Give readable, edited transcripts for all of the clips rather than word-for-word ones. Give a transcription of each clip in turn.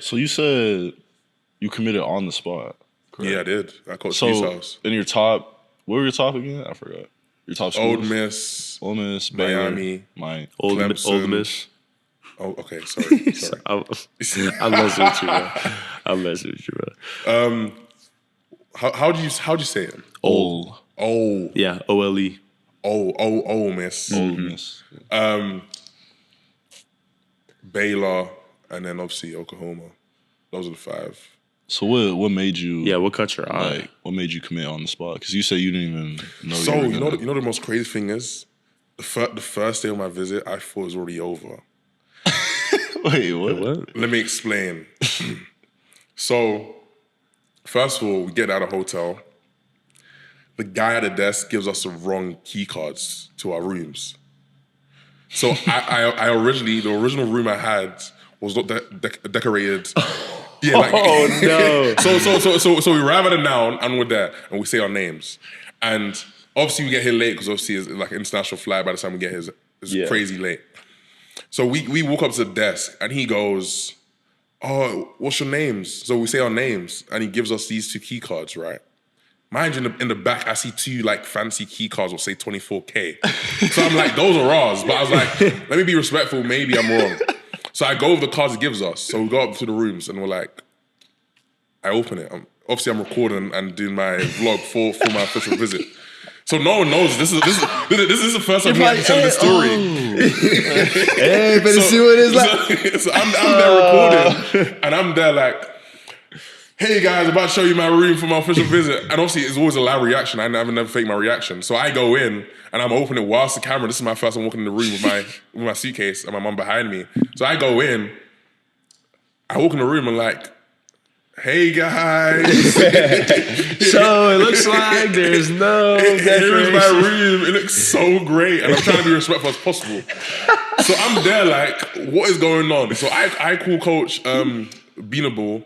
So you said you committed on the spot. Correct? Yeah, I did. I coached Peace House. In your top, what were your top again? I forgot. Your top schools? Ole Miss, Baylor, Miami, Clemson. Old Miss. Oh, okay. Sorry. I'm messing with you, bro. I'm messing with you, bro. How'd you say it? Ole. Oh. Yeah, OLE. Ole Miss. Ole Miss. Baylor, and then obviously Oklahoma. Those are the 5. So what made you? Yeah, what caught your eye? Like, what made you commit on the spot? Because you said you didn't even know. So you know the most crazy thing is, the first day of my visit, I thought it was already over. Wait, what? Let me explain. So, first of all, we get out of the hotel. The guy at the desk gives us the wrong key cards to our rooms. So I originally, the original room I had was not decorated. Yeah, like, oh no! So we arrive at a noun and we're there and we say our names. And obviously we get here late because obviously it's like an international flight. By the time we get here, it's crazy late. So we walk up to the desk and he goes, "Oh, what's your names?" So we say our names and he gives us these 2 key cards, right? Mind you, in the back, I see 2 like fancy key cards will say 24K. So I'm like, those are ours. But I was like, let me be respectful. Maybe I'm wrong. So I go over the cards he gives us. So we go up to the rooms and we're like, I open it. Obviously, I'm recording and doing my vlog for my official visit. So no one knows. This is the first time we have to tell the story. Hey, better see what it is like. So I'm there recording and I'm there like, hey guys, about to show you my room for my official visit. And obviously it's always a live reaction. I never fake my reaction. So I go in and I'm opening it whilst the camera. This is my first time walking in the room with my suitcase and my mum behind me. So I go in, I walk in the room and like, hey guys. So it looks like there's no Here's my room. It looks so great. And I'm trying to be respectful as possible. So I'm there like, what is going on? So I call Coach Beanable.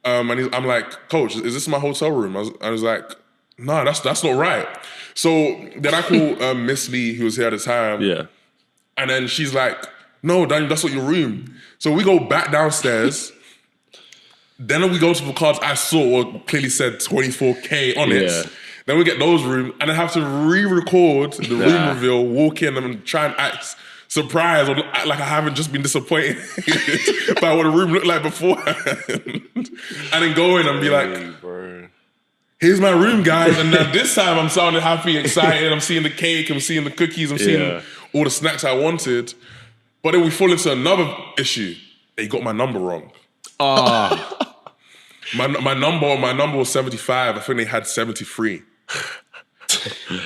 And I'm like, Coach, is this my hotel room? I was like, no, that's not right. So then I call Miss Lee, who was here at the time. Yeah. And then she's like, no, Daniel, that's not your room. So we go back downstairs. Then we go to the cards I saw clearly said 24K on it. Yeah. Then we get those rooms and I have to re-record the room reveal, walk in and try and act surprised or act like I haven't just been disappointed by what the room looked like before. And then go in and be like, here's my room, guys. And now this time I'm sounding happy, excited. I'm seeing the cake, I'm seeing the cookies, I'm seeing all the snacks I wanted. But then we fall into another issue. They got my number wrong. My number was 75. I think they had 73.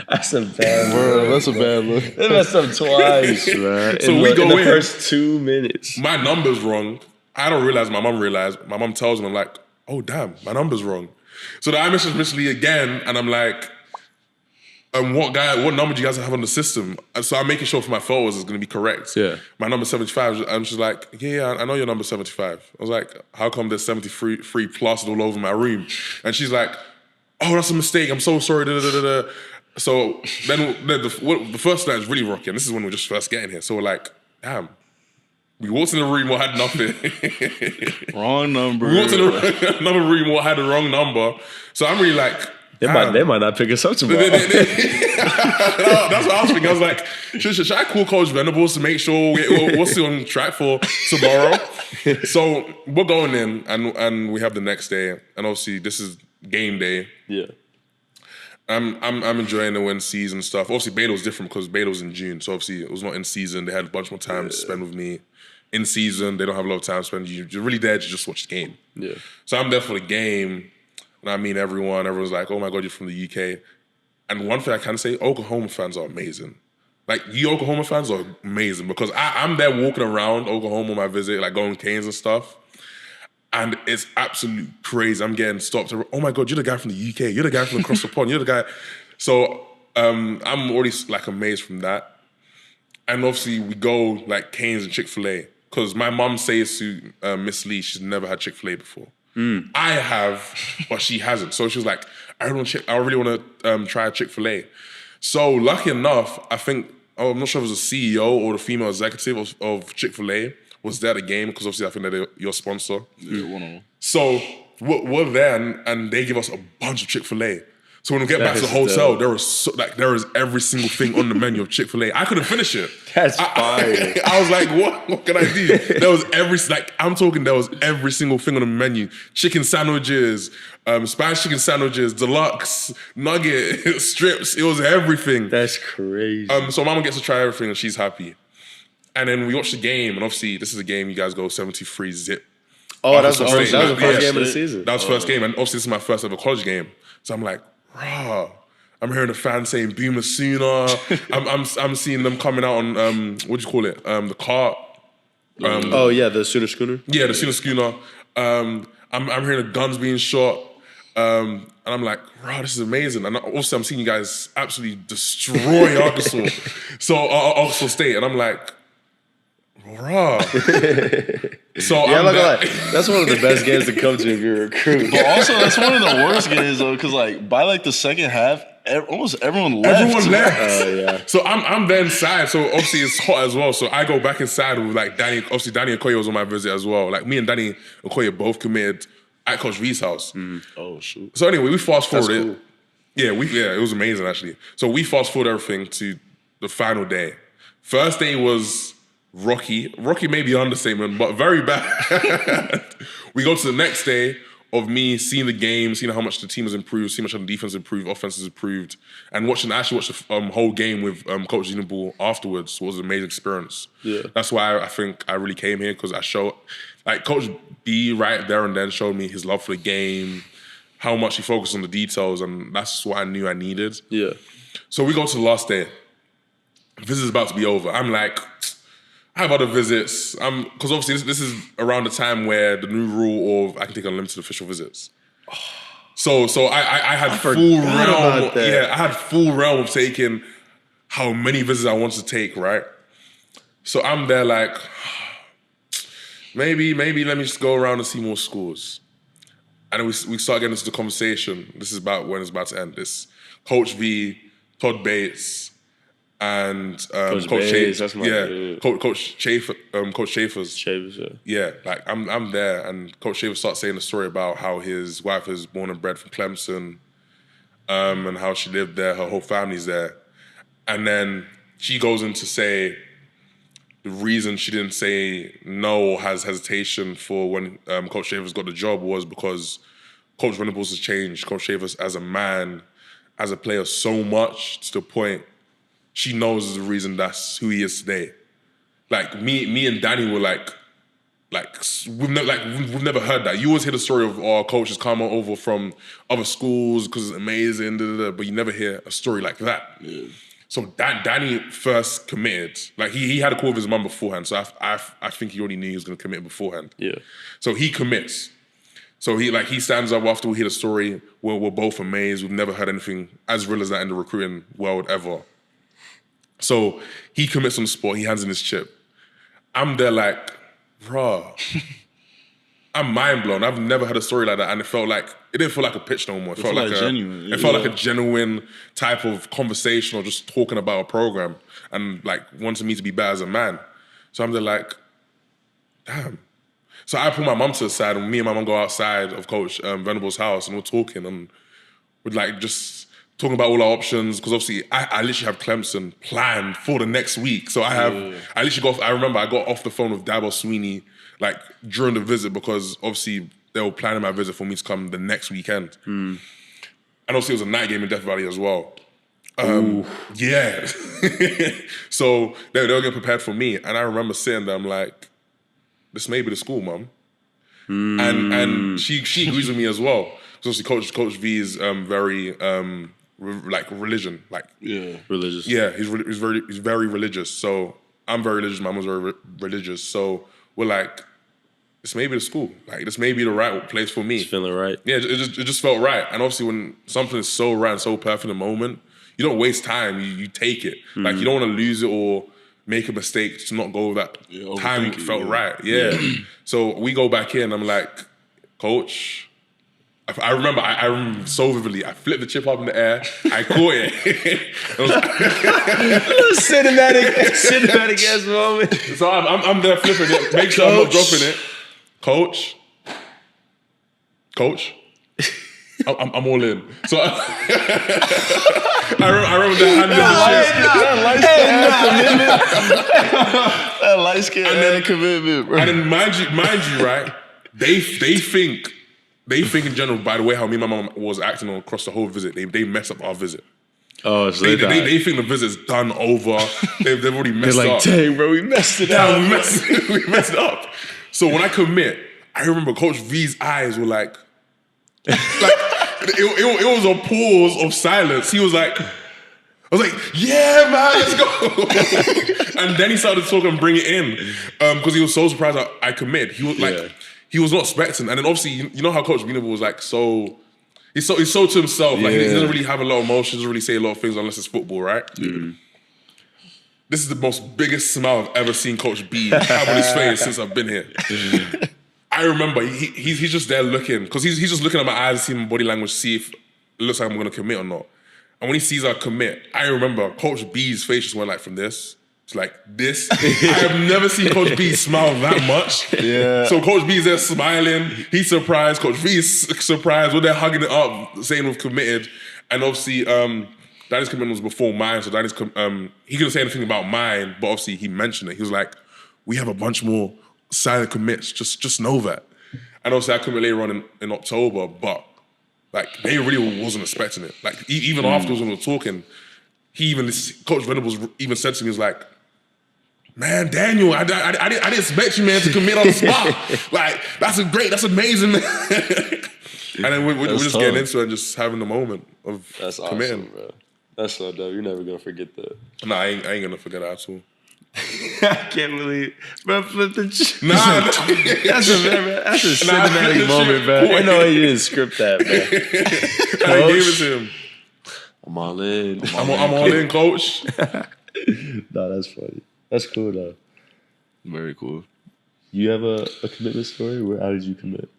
That's a bad Bro, that's a bad look. They messed up twice, man. So we go in. The first 2 minutes. My number's wrong. I don't realize my mum realized. My mum tells me, I'm like, oh, damn, my number's wrong. So then I message Miss Lee again, and I'm like, what number do you guys have on the system? And so I'm making sure for my photos it's going to be correct. Yeah. My number's 75. And she's like, yeah, I know your number's 75. I was like, how come there's 73 plastered all over my room? And she's like, oh, that's a mistake. I'm so sorry. So then the first night is really rocky. And this is when we're just first getting here. So we're like, damn. We walked in the room, we had nothing. Wrong number. We walked in another room, we had the wrong number. So I'm really like, they might not pick us up tomorrow. That's what I was thinking. I was like, should I call Coach Venables to make sure we're still on track for tomorrow? So we're going in, and we have the next day, and obviously this is game day. Yeah. I'm enjoying the win season stuff. Obviously Baylor's different because Baylor's in June, so obviously it was not in season. They had a bunch more time to spend with me. In season, they don't have a lot of time to spend. You're really there to just watch the game. Yeah. So I'm there for the game. And I mean everyone's like, oh my God, you're from the UK. And one thing I can say, Oklahoma fans are amazing. Like, you Oklahoma fans are amazing because I'm there walking around Oklahoma on my visit, like going Canes and stuff. And it's absolutely crazy. I'm getting stopped. Oh my God, you're the guy from the UK. You're the guy from across the pond. You're the guy. So I'm already like amazed from that. And obviously we go like Canes and Chick-fil-A because my mum says to Miss Lee she's never had Chick-fil-A before. I have, but she hasn't. So she was like, I really want to try Chick-fil-A. So lucky enough, I think, I'm not sure if it was the CEO or the female executive of Chick-fil-A was there at the game because obviously I think they're your sponsor. Yeah, one of them. So we're there and they give us a bunch of Chick-fil-A. So when we get back to the hotel, there is every single thing on the menu of Chick-fil-A. I couldn't finish it. That's fire. I was like, what can I do? There was every single thing on the menu. Chicken sandwiches, Spanish chicken sandwiches, deluxe, nugget, strips. It was everything. That's crazy. So mama gets to try everything and she's happy. And then we watched the game, and obviously this is a game you guys go 73-zip. Oh, that was the first game of the season. That was the first game, and obviously this is my first ever college game. So I'm like, rah. I'm hearing the fans saying Boomer Sooner. I'm seeing them coming out on what do you call it? The cart. The Sooner Schooner. Yeah, the Sooner Schooner. I'm hearing the guns being shot. And I'm like, rah, this is amazing. And also I'm seeing you guys absolutely destroy Arkansas. Arkansas State, and I'm like, rah. So that's one of the best games to come to if you're a recruit. But also, that's one of the worst games though, because like by like the second half, almost everyone left. Everyone left. So I'm there inside. So obviously it's hot as well. So I go back inside with like Danny. Obviously Danny Okoye was on my visit as well. Like me and Danny Okoye both committed at Coach V's house. Oh shoot. So anyway, we fast forward it. Cool. Yeah, it was amazing actually. So we fast forward everything to the final day. First day was rocky. Rocky may be an understatement, but very bad. We go to the next day of me seeing the game, seeing how much the team has improved, seeing how much the defense has improved, offense has improved, and watch the whole game with Coach Zinable afterwards was an amazing experience. Yeah. That's why I think I really came here, because Coach B right there and then showed me his love for the game, how much he focused on the details, and that's what I knew I needed. Yeah. So we go to the last day. Visit is about to be over. I'm like, I have other visits. Because obviously this is around the time where the new rule of I can take unlimited official visits. So I had full realm. Yeah, I had full realm of taking how many visits I wanted to take, right? So I'm there like, maybe let me just go around and see more schools. And then we start getting into the conversation. This is about when it's about to end. This Coach V, Todd Bates, and Coach Bates, Schaefer. Coach Schaefer's. Yeah. Like I'm there, and Coach Schaefer starts saying a story about how his wife is born and bred from Clemson, and how she lived there, her whole family's there. And then she goes in to say the reason she didn't say no or has hesitation for when Coach Schaefer's got the job was because Coach Venables has changed Coach Schaefer as a man, as a player, so much to the point she knows the reason that's who he is today. Like me and Danny were like we've never heard that. You always hear the story of our coach has come over from other schools because it's amazing, but you never hear a story like that. Yeah. So Danny first committed. Like he had a call with his mum beforehand, so I think he already knew he was going to commit beforehand. Yeah. So he commits. So he stands up after we hear the story. We're both amazed. We've never heard anything as real as that in the recruiting world ever. So he commits on the spot. He hands in his chip. I'm there like, bruh. I'm mind blown. I've never had a story like that, and it didn't feel like a pitch no more. It felt like genuine. It felt like a genuine type of conversation or just talking about a program and like wanting me to be better as a man. So I'm there like, damn. So I pull my mum to the side, and me and my mum go outside of Coach Venables' house, and we're talking, and we're like just talking about all our options, because obviously I literally have Clemson planned for the next week. So I remember I got off the phone with Dabo Sweeney like during the visit, because obviously they were planning my visit for me to come the next weekend. And obviously it was a night game in Death Valley as well. Yeah. So they were getting prepared for me. And I remember sitting there, I'm like, this may be the school, Mum. And she agrees with me as well. Because obviously Coach V is very religion. Religious. Yeah, he's very religious. So I'm very religious, my mom's very religious. So we're like, this may be the school. Like, this may be the right place for me. It's feeling right. Yeah, it just felt right. And obviously when something is so right and so perfect in the moment, you don't waste time, you take it. Like, you don't want to lose it or make a mistake to not go with that time felt right. Yeah. So we go back in, I'm like, Coach, I remember so vividly. I flipped the chip up in the air. I caught it. Cinematic ass moment. So I'm there flipping it. Make sure I'm not dropping it. Coach. I'm all in. So I remember that light skin and commitment, bro. And then mind you, right? They think in general, by the way, how me and my mom was acting across the whole visit, they messed up our visit. Oh, so they think the visit's done over. They've already messed up. They're like, dang, bro, we messed it up. We messed it up. So when I commit, I remember Coach V's eyes were like it was a pause of silence. He was like, I was like, yeah, man, let's go. And then he started talking and bring it in because he was so surprised I committed. He was like, he was not expecting. And then obviously, you know how Coach Venables was like he's so to himself. Like he doesn't really have a lot of emotions, doesn't really say a lot of things unless it's football, right? Mm-hmm. This is the biggest smile I've ever seen Coach B have on his face since I've been here. Mm-hmm. I remember he's just there looking because he's just looking at my eyes, seeing my body language, see if it looks like I'm going to commit or not. And when he sees I commit, I remember Coach B's face just went like from this. It's like this. I have never seen Coach B smile that much. Yeah. So Coach B's there smiling. He's surprised. Coach V's surprised. We're there hugging it up, saying we've committed. And obviously, Danny's commitment was before mine. So Danny's he couldn't say anything about mine, but obviously he mentioned it. He was like, "We have a bunch more silent commits. Just know that." And obviously I commit later on in October, but like they really wasn't expecting it. Like even afterwards when we were talking, Coach Venables even said to me, he was like, "Man, Daniel, I didn't expect you, man, to commit on the spot. Like, that's amazing." And then we're just getting into it and just having the moment of committing. Awesome, bro. That's so dope. You're never gonna forget that. Nah, I ain't gonna forget that at all. I can't believe, bro. Flip the that's a cinematic moment, bro. I know you didn't script that, man. And I gave it to him. I'm all in. I'm all in, Coach. No, that's funny. That's cool though. Very cool. You have a commitment story? How did you commit?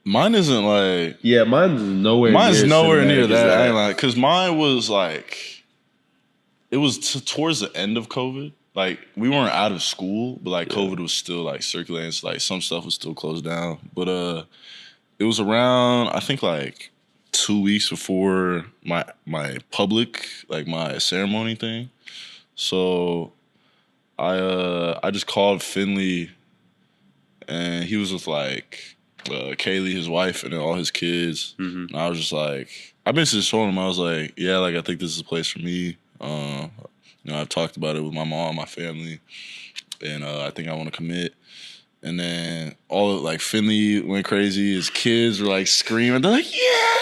Mine isn't like... Yeah, mine's nowhere near that. I ain't like... Because mine was like... It was towards the end of COVID. Like, we weren't out of school, but like COVID was still like circulating. So like some stuff was still closed down. But it was around, I think like 2 weeks before my public, like my ceremony thing. So I just called Finley, and he was with like Kaylee, his wife, and then all his kids. Mm-hmm. And I was just like, I basically just told him, I was like, yeah, like I think this is a place for me. You know, I've talked about it with my mom, my family, and I think I want to commit. And then like Finley went crazy. His kids were like screaming. They're like, yeah.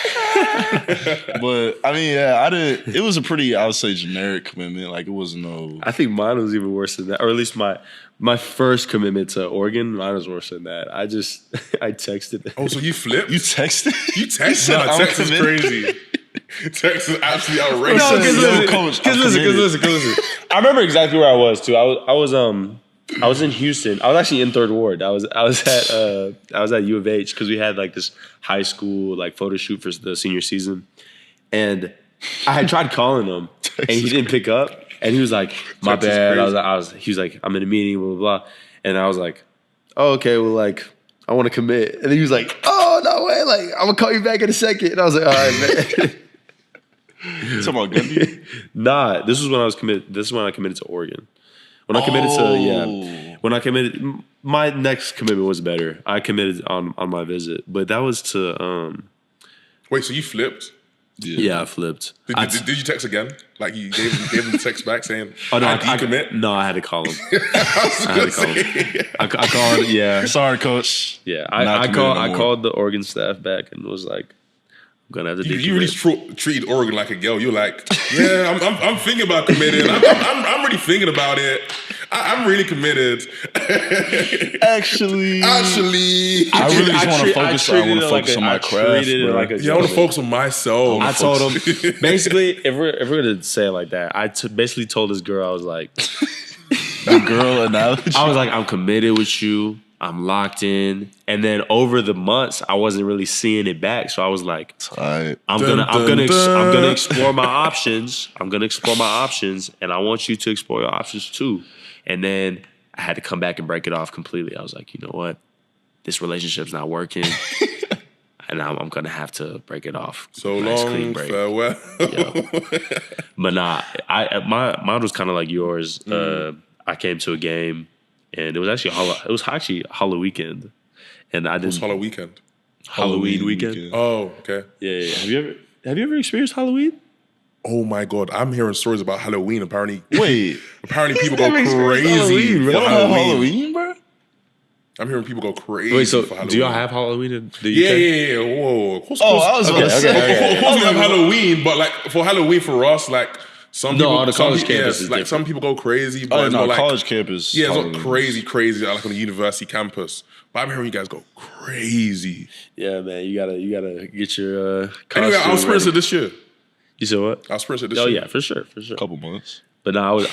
But I mean, yeah, it was a pretty, I would say, generic commitment. Like it wasn't no. I think mine was even worse than that, or at least my first commitment to Oregon, mine was worse than that. I texted. Oh, so you flipped? You texted? You texted? No, text is crazy. Text is absolutely outrageous. No, because listen. I remember exactly where I was too. I was in Houston. I was actually in Third Ward. I was at U of H because we had like this high school like photo shoot for the senior season, and I had tried calling him and he didn't pick up, and he was like, "My bad." He was like, "I'm in a meeting, blah blah blah," and I was like, "Oh, okay, well, like I want to commit," and then he was like, "Oh no way, like I'm gonna call you back in a second," and I was like, "All right, man." You talking about Gundy? Nah, this is when I was committed. This is when I committed to Oregon. When I committed, my next commitment was better. I committed on my visit, but that was to. Wait, so you flipped? Yeah, I flipped. Did you text again? Like you gave him the text back saying, "Oh no, I commit." No, I had to call him. I called. Yeah, sorry, coach. Yeah, I called the Oregon staff back and was like, "I'm gonna have to." You really treated Oregon like a girl. You're like, "Yeah, I'm thinking about committing. I'm really thinking about it. I'm really committed." Actually, I really just want to focus. I want to focus on my craft. I want to focus on myself. I told him basically, if we're gonna say it like that, I basically told this girl, I was like, the girl analogy. I was like, I'm committed with you. I'm locked in. And then over the months, I wasn't really seeing it back. So I was like, I'm gonna explore my options. I'm gonna explore my options, and I want you to explore your options too. And then I had to come back and break it off completely. I was like, you know what? This relationship's not working. And I'm gonna have to break it off. So nice, long, clean break. farewell. But nah, mine was kind of like yours. I came to a game, and it was actually Halloween weekend, and I didn't. What's Halloween weekend? Halloween weekend. Oh, okay. Yeah. Have you ever experienced Halloween? Oh my God, I'm hearing stories about Halloween. Apparently people go never crazy Halloween, for bro. Halloween. Bro? I'm hearing people go crazy. Wait, so for Halloween. do y'all have Halloween in the UK? Yeah. Whoa. Of course, I was about to say. Of course we have Halloween, but like for Halloween for us, like some people, on the college campus is like different. some people go crazy. But it's not like college campus. Yeah, it's not crazy like on the university campus. But I'm hearing you guys go crazy. Yeah, man, you gotta get your costume Anyway, I was experiencing ready. it this year. You said what? I was experiencing it this Oh year. yeah, for sure. Couple months. But no, it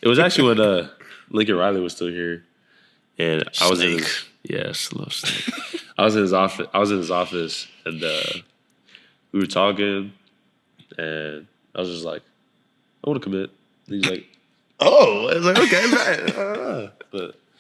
was actually when Lincoln Riley was still here, and I was in his, love Snake. I was in his office, and we were talking, and I was just like, I want to commit. And he's like, Oh, I was like, okay, right. but